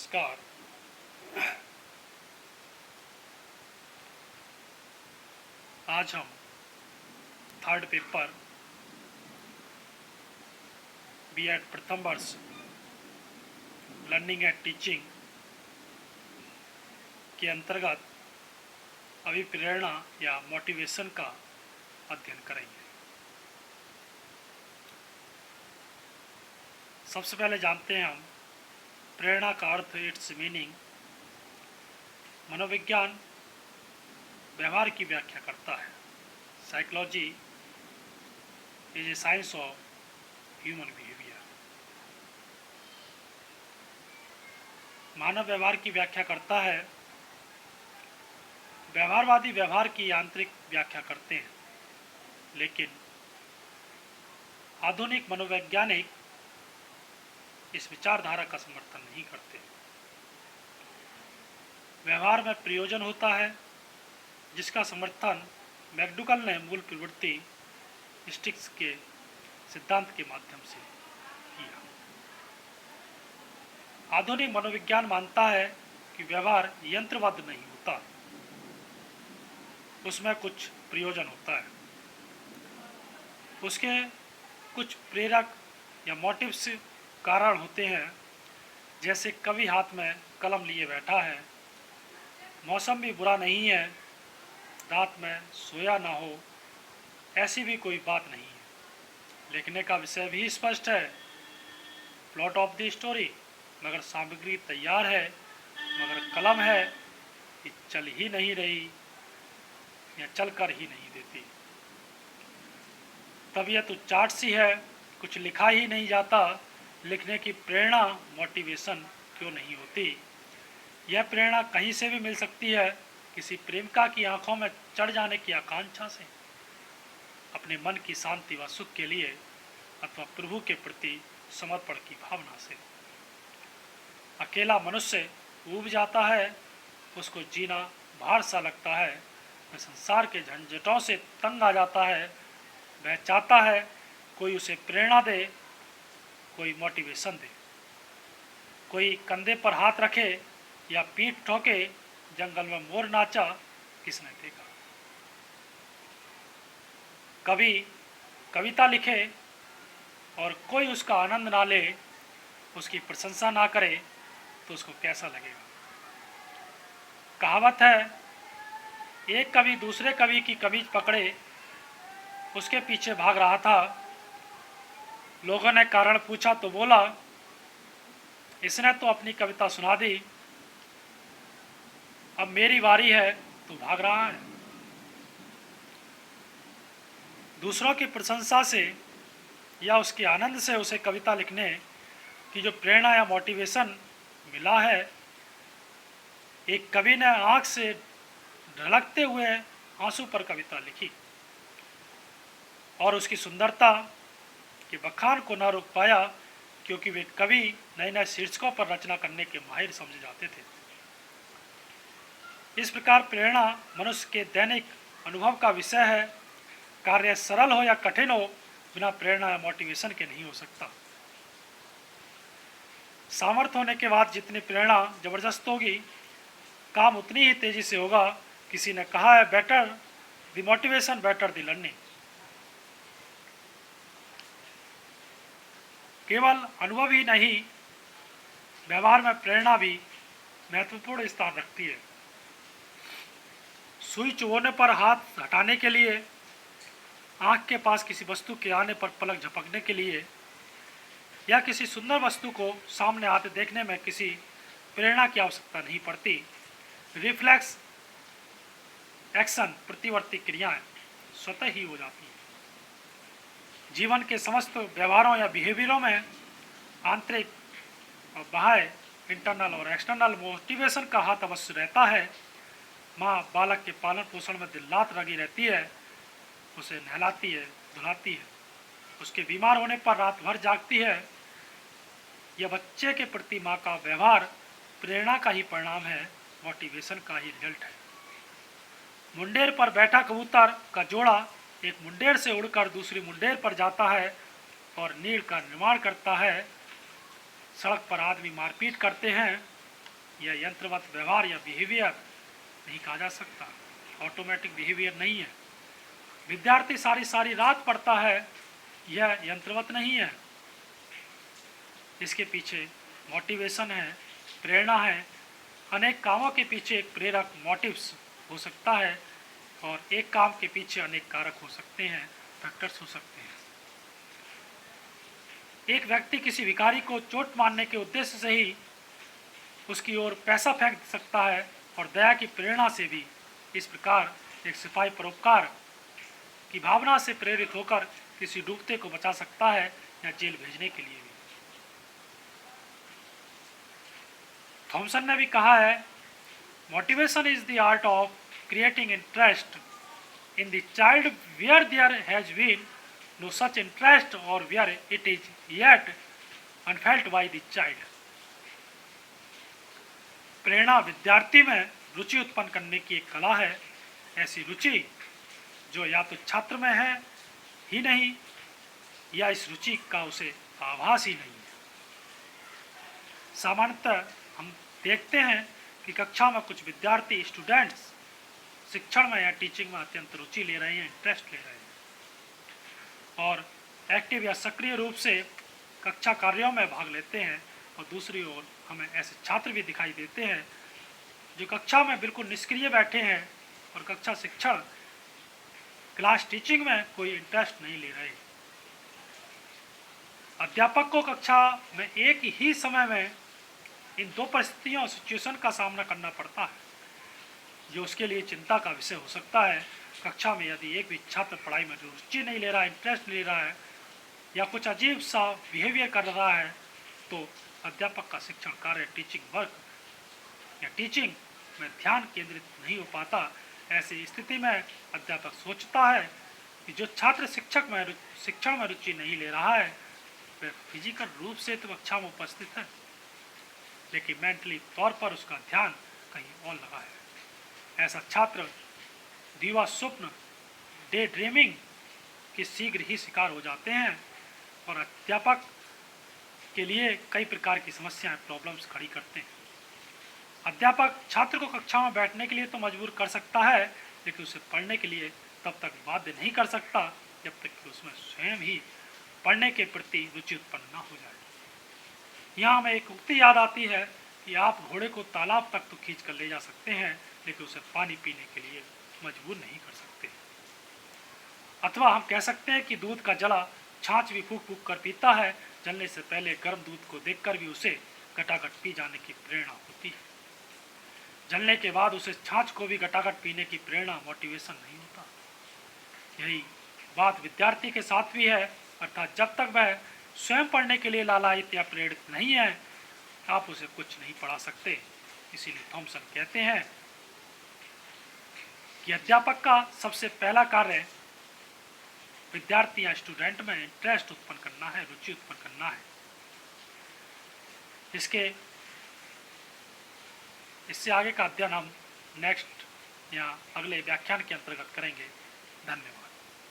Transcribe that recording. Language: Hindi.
नमस्कार। आज हम थर्ड पेपर बीएड प्रथम वर्ष लर्निंग एंड टीचिंग के अंतर्गत अभिप्रेरणा या मोटिवेशन का अध्ययन करेंगे। सबसे पहले जानते हैं हम प्रेरणा का अर्थ, इट्स मीनिंग। मनोविज्ञान व्यवहार की व्याख्या करता है। Psychology is a science of human behaviour. मानव व्यवहार की व्याख्या करता है। व्यवहारवादी व्यवहार की यांत्रिक व्याख्या करते हैं, लेकिन आधुनिक मनोवैज्ञानिक इस विचारधारा का समर्थन नहीं करते। व्यवहार में प्रयोजन होता है, जिसका समर्थन मैकडूगल ने मूल प्रवृत्ति स्टिक्स के सिद्धांत के माध्यम से किया। आधुनिक मनोविज्ञान मानता है कि व्यवहार यंत्रवत नहीं होता, उसमें कुछ प्रयोजन होता है। उसके कुछ प्रेरक या मोटिव्स कारण होते हैं, जैसे कवि हाथ में कलम लिए बैठा है, मौसम भी बुरा नहीं है, रात में सोया ना हो, ऐसी भी कोई बात नहीं है। लिखने का विषय भी स्पष्ट है, प्लॉट ऑफ द स्टोरी, मगर सामग्री तैयार है, मगर कलम है कि चल ही नहीं रही या चल कर ही नहीं देती। तबीयत उच्चाट सी है, कुछ लिखा ही नहीं जाता, लिखने की प्रेरणा मोटिवेशन क्यों नहीं होती? यह प्रेरणा कहीं से भी मिल सकती है, किसी प्रेमिका की आंखों में चढ़ जाने की आकांक्षा से, अपने मन की शांति व सुख के लिए, अथवा प्रभु के प्रति समर्पण की भावना से। अकेला मनुष्य ऊब जाता है, उसको जीना भार सा लगता है, वह संसार के झंझटों से तंग आ जाता है। वह चाहता है कोई उसे प्रेरणा दे, कोई मोटिवेशन दे, कोई कंधे पर हाथ रखे या पीठ ठोके। जंगल में मोर नाचा किसने देखा? कभी कविता लिखे और कोई उसका आनंद ना ले, उसकी प्रशंसा ना करे, तो उसको कैसा लगेगा? कहावत है, एक कवि दूसरे कवि की कमीज पकड़े उसके पीछे भाग रहा था। लोगों ने कारण पूछा तो बोला, इसने तो अपनी कविता सुना दी, अब मेरी बारी है तो भाग रहा है। दूसरों की प्रशंसा से या उसके आनंद से उसे कविता लिखने की जो प्रेरणा या मोटिवेशन मिला है, एक कवि ने आंख से ढलकते हुए आंसू पर कविता लिखी और उसकी सुंदरता के बखान को न रोक पाया, क्योंकि वे कवि नए नए शीर्षकों पर रचना करने के माहिर समझे जाते थे। इस प्रकार प्रेरणा मनुष्य के दैनिक अनुभव का विषय है। कार्य सरल हो या कठिन हो, बिना प्रेरणा या मोटिवेशन के नहीं हो सकता। सामर्थ्य होने के बाद जितनी प्रेरणा जबरदस्त होगी, काम उतनी ही तेजी से होगा। किसी ने कहा है, better the motivation better the learning. केवल अनुभव ही नहीं, व्यवहार में प्रेरणा भी महत्वपूर्ण स्थान रखती है। सुई चुभोने पर हाथ हटाने के लिए, आंख के पास किसी वस्तु के आने पर पलक झपकने के लिए, या किसी सुंदर वस्तु को सामने आते देखने में किसी प्रेरणा की आवश्यकता नहीं पड़ती। रिफ्लेक्स एक्शन, प्रतिवर्ती क्रियाएं स्वतः ही हो जाती हैं। जीवन के समस्त व्यवहारों या बिहेवियरों में आंतरिक और बाह्य, इंटरनल और एक्सटर्नल मोटिवेशन का हाथ अवश्य रहता है। माँ बालक के पालन पोषण में दिन रात लगी रहती है, उसे नहलाती है, धुलाती है, उसके बीमार होने पर रात भर जागती है। यह बच्चे के प्रति माँ का व्यवहार प्रेरणा का ही परिणाम है, मोटिवेशन का ही रिजल्ट है। मुंडेर पर बैठा कबूतर का जोड़ा एक मुंडेर से उड़कर दूसरी मुंडेर पर जाता है और नीड़ का निर्माण करता है। सड़क पर आदमी मारपीट करते हैं यह यंत्रवत व्यवहार या बिहेवियर नहीं कहा जा सकता, ऑटोमेटिक बिहेवियर नहीं है। विद्यार्थी सारी सारी रात पढ़ता है, यह यंत्रवत नहीं है। इसके पीछे मोटिवेशन है, प्रेरणा है। अनेक कामों के पीछे एक प्रेरक मोटिव्स हो सकता है और एक काम के पीछे अनेक कारक हो सकते हैं, फैक्टर्स हो सकते हैं। एक व्यक्ति किसी भिखारी को चोट मारने के उद्देश्य से ही उसकी ओर पैसा फेंक सकता है और दया की प्रेरणा से भी इस प्रकार एक सिपाही परोपकार की भावना से प्रेरित होकर किसी डूबते को बचा सकता है या जेल भेजने के लिए भी। थॉमसन ने भी कहा है, motivation is the art of creating interest in the child where there has been no such interest or where it is yet unfelt by the child। प्रेरणा विद्यार्थी में रुचि उत्पन्न करने की एक कला है, ऐसी रुचि जो या तो छात्र में है ही नहीं या इस रुचि का उसे आभास ही नहीं है। सामान्यतः हम देखते हैं कि कक्षा में कुछ विद्यार्थी स्टूडेंट्स शिक्षण में या टीचिंग में अत्यंत रुचि ले रहे हैं, इंटरेस्ट ले रहे हैं और एक्टिव या सक्रिय रूप से कक्षा कार्यों में भाग लेते हैं। और दूसरी ओर हमें ऐसे छात्र भी दिखाई देते हैं जो कक्षा में बिल्कुल निष्क्रिय बैठे हैं और कक्षा शिक्षण क्लास टीचिंग में कोई इंटरेस्ट नहीं ले रहे। अध्यापक को कक्षा में एक ही समय में इन दो परिस्थितियों सिचुएशन का सामना करना पड़ता है जो उसके लिए चिंता का विषय हो सकता है। कक्षा में यदि एक भी छात्र पढ़ाई में रुचि नहीं ले रहा है, इंटरेस्ट नहीं ले रहा है या कुछ अजीब सा बिहेवियर कर रहा है तो अध्यापक का शिक्षण कार्य टीचिंग वर्क या टीचिंग में ध्यान केंद्रित नहीं हो पाता। ऐसी स्थिति में अध्यापक सोचता है कि जो छात्र शिक्षण में रुचि नहीं ले रहा है वह फिजिकल रूप से तो कक्षा में उपस्थित है लेकिन मेंटली तौर पर उसका ध्यान कहीं और लगा है। ऐसा छात्र दीवा स्वप्न डे ड्रीमिंग के शीघ्र ही शिकार हो जाते हैं और अध्यापक के लिए कई प्रकार की समस्याएं प्रॉब्लम्स खड़ी करते हैं। अध्यापक छात्र को कक्षा में बैठने के लिए तो मजबूर कर सकता है लेकिन उसे पढ़ने के लिए तब तक बाध्य नहीं कर सकता जब तक कि उसमें स्वयं ही पढ़ने के प्रति रुचि उत्पन्न न हो जाए। यहाँ हमें एक उक्ति याद आती है कि आप घोड़े को तालाब तक तो खींच कर ले जा सकते हैं लेकिन उसे पानी पीने के लिए मजबूर नहीं कर सकते। अथवा हम कह सकते हैं कि दूध का जला छाछ भी फूक फूक कर पीता है, जलने से पहले गर्म दूध को देखकर भी उसे गटागट पी जाने की प्रेरणा होती है। जलने के बाद उसे छाछ को भी गटागट पीने की प्रेरणा मोटिवेशन नहीं होता। यही बात विद्यार्थी के साथ भी है, अर्थात जब तक वह स्वयं पढ़ने के लिए लालायित या प्रेरित नहीं है आप उसे कुछ नहीं पढ़ा सकते। इसीलिए थॉमसन कहते हैं कि अध्यापक का सबसे पहला कार्य विद्यार्थी या स्टूडेंट में इंटरेस्ट उत्पन्न करना है, रुचि उत्पन्न करना है। इससे आगे का अध्ययन हम नेक्स्ट या अगले व्याख्यान के अंतर्गत करेंगे। धन्यवाद।